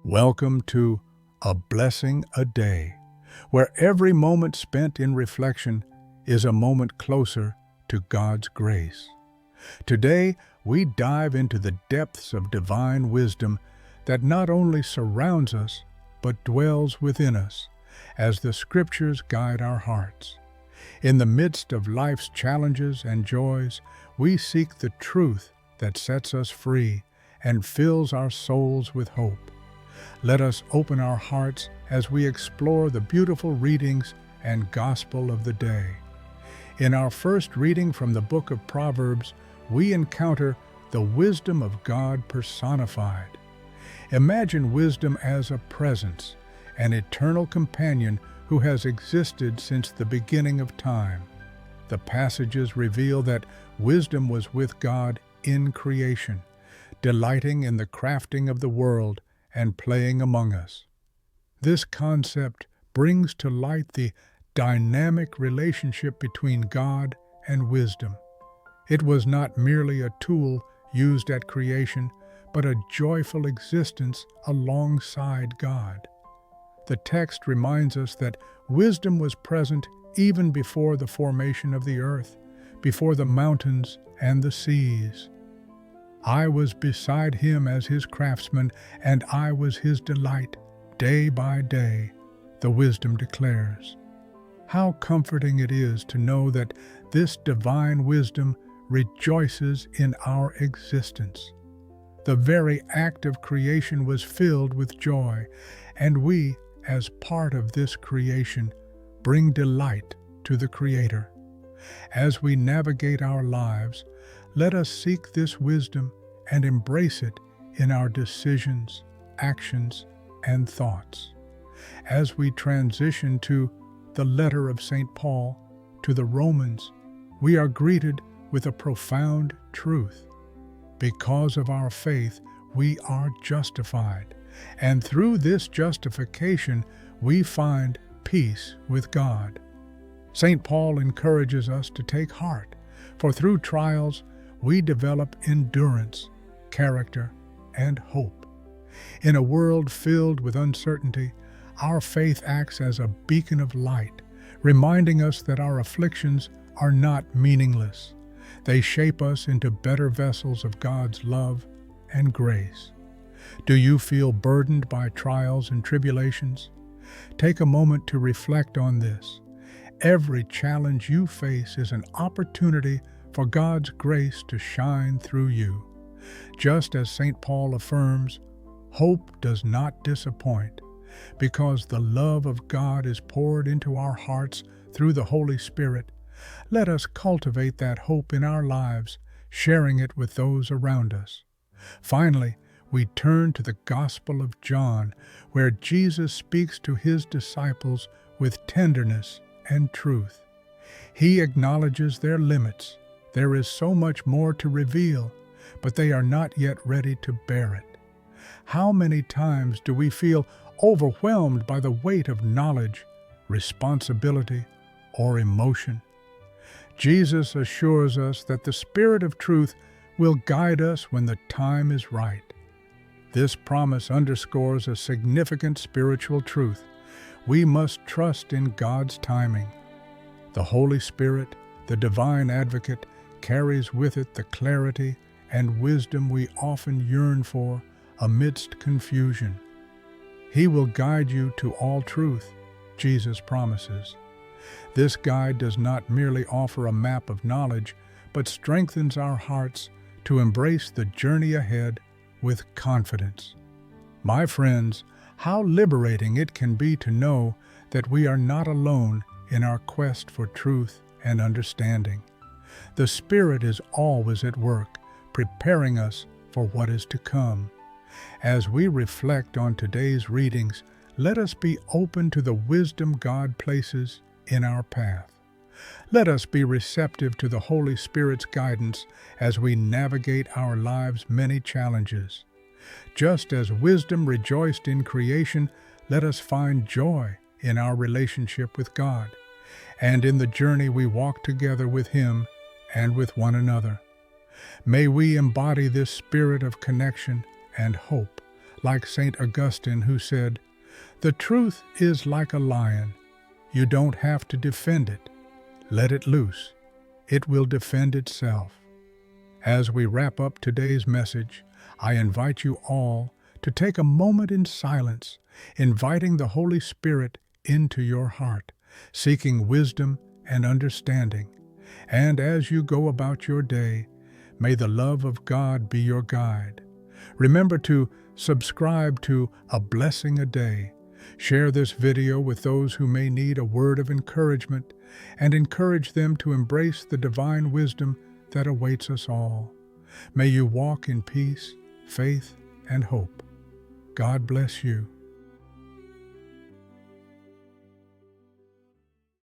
Welcome to A Blessing a Day, where every moment spent in reflection is a moment closer to God's grace. Today, we dive into the depths of divine wisdom that not only surrounds us, but dwells within us as the Scriptures guide our hearts. In the midst of life's challenges and joys, we seek the truth that sets us free and fills our souls with hope. Let us open our hearts as we explore the beautiful readings and gospel of the day. In our first reading from the book of Proverbs, we encounter the wisdom of God personified. Imagine wisdom as a presence, an eternal companion who has existed since the beginning of time. The passages reveal that wisdom was with God in creation, delighting in the crafting of the world and playing among us. This concept brings to light the dynamic relationship between God and wisdom. It was not merely a tool used at creation, but a joyful existence alongside God. The text reminds us that wisdom was present even before the formation of the earth, before the mountains and the seas. I was beside him as his craftsman, and I was his delight, day by day, the wisdom declares. How comforting it is to know that this divine wisdom rejoices in our existence. The very act of creation was filled with joy, and we, as part of this creation, bring delight to the Creator. As we navigate our lives, let us seek this wisdom and embrace it in our decisions, actions, and thoughts. As we transition to the letter of St. Paul to the Romans, we are greeted with a profound truth. Because of our faith, we are justified, and through this justification, we find peace with God. St. Paul encourages us to take heart, for through trials, we develop endurance, character, and hope. In a world filled with uncertainty, our faith acts as a beacon of light, reminding us that our afflictions are not meaningless. They shape us into better vessels of God's love and grace. Do you feel burdened by trials and tribulations? Take a moment to reflect on this. Every challenge you face is an opportunity for God's grace to shine through you. Just as St. Paul affirms, hope does not disappoint, because the love of God is poured into our hearts through the Holy Spirit. Let us cultivate that hope in our lives, sharing it with those around us. Finally, we turn to the Gospel of John, where Jesus speaks to his disciples with tenderness and truth. He acknowledges their limits. There is so much more to reveal, but they are not yet ready to bear it. How many times do we feel overwhelmed by the weight of knowledge, responsibility, or emotion? Jesus assures us that the Spirit of truth will guide us when the time is right. This promise underscores a significant spiritual truth. We must trust in God's timing. The Holy Spirit, the divine advocate, carries with it the clarity and wisdom we often yearn for amidst confusion. He will guide you to all truth, Jesus promises. This guide does not merely offer a map of knowledge, but strengthens our hearts to embrace the journey ahead with confidence. My friends, how liberating it can be to know that we are not alone in our quest for truth and understanding. The Spirit is always at work, preparing us for what is to come. As we reflect on today's readings, let us be open to the wisdom God places in our path. Let us be receptive to the Holy Spirit's guidance as we navigate our lives' many challenges. Just as wisdom rejoiced in creation, let us find joy in our relationship with God, and in the journey we walk together with Him and with one another. May we embody this spirit of connection and hope, like St. Augustine, who said, "The truth is like a lion. You don't have to defend it. Let it loose. It will defend itself." As we wrap up today's message, I invite you all to take a moment in silence, inviting the Holy Spirit into your heart, seeking wisdom and understanding. And as you go about your day, may the love of God be your guide. Remember to subscribe to A Blessing a Day. Share this video with those who may need a word of encouragement, and encourage them to embrace the divine wisdom that awaits us all. May you walk in peace, faith, and hope. God bless you.